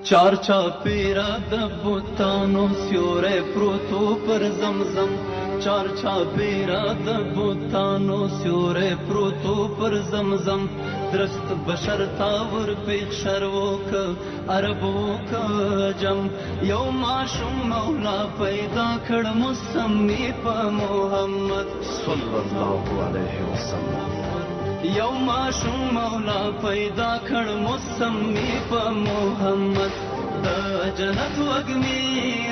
चार चापेरा दबुतानो स्योरे प्रोतो पर जमजम चार चापेरा दबुतानो स्योरे प्रोतो पर जमजम द्रस्त बशर तावर पे शर्वो का अरबो का जम यौमाशुम मौला पैदा खड़ मुसम्मी प मोहम्मद सल्लल्लाहु अलैहि वसल्लम यौमाशुम मौला पैदा खड़ मुसम्मी प मोहम्मद द जन्नत वगमी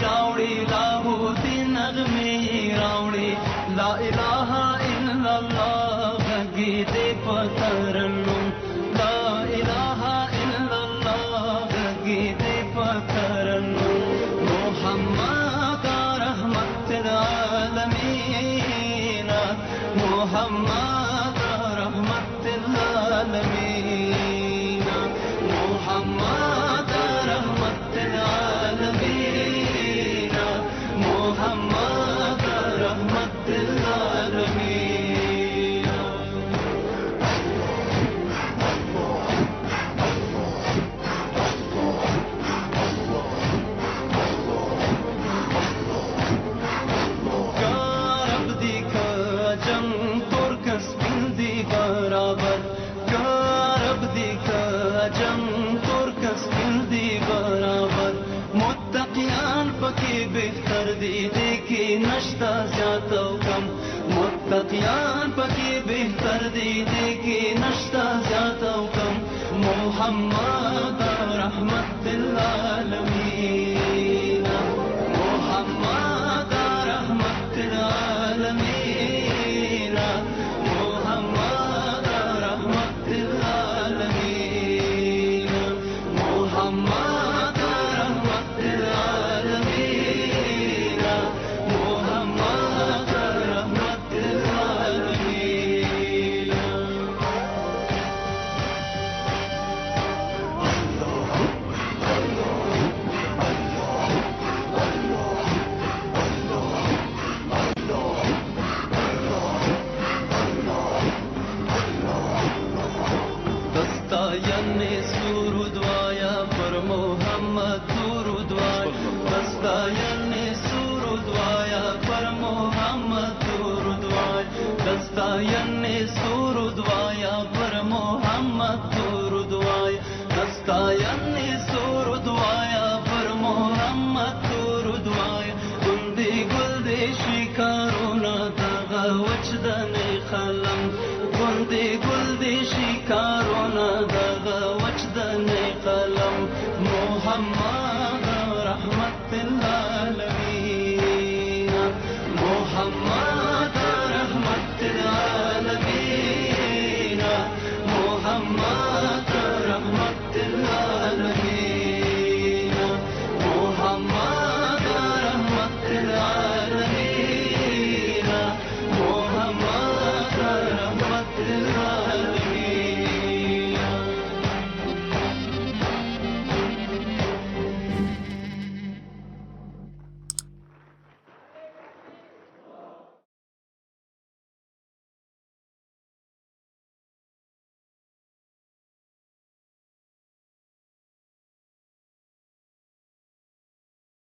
रावड़ी लाहौती नगमी रावड़ी ला इलाहा इल्लल्लाह गीते पतरन्नुम ला इलाहा इल्लल्लाह गीते पतरन्नुम मोहम्मद रहमतुल आलमीन मोहम्मद रहमतुल आलमीन मोहम्मद रहमतुल आलमीन मोहम्मद रहमतुल आलमीन बेहतर दीदी की नश्ता ज्यादा कम मुत्तकियान पकी बेहतर दीदी की नश्ता ज्यादा कम मोहम्मद रहमतुल आलमीन मोहम्मद रहमतुल आलमीन मोहम्मद रहमतुल आलमीन मोहम्मद रहमतुल दस्तायने सुरुदवाया पर मोहम्मद दुरुदवाय दस्तायने सुरुदवाया पर मोहम्मद दुरुदवाय दस्तायने सुरुदवाया पर मोहम्मद दुरुदवाय दस्तायने सुरुदवाया पर मोहम्मद दुरुदवाय गुंदी गुल्दी शिकारोना दागा वचदने खलम गुंदी गुल्दी शिकारोना दागा वचदने कलम मोहम्मद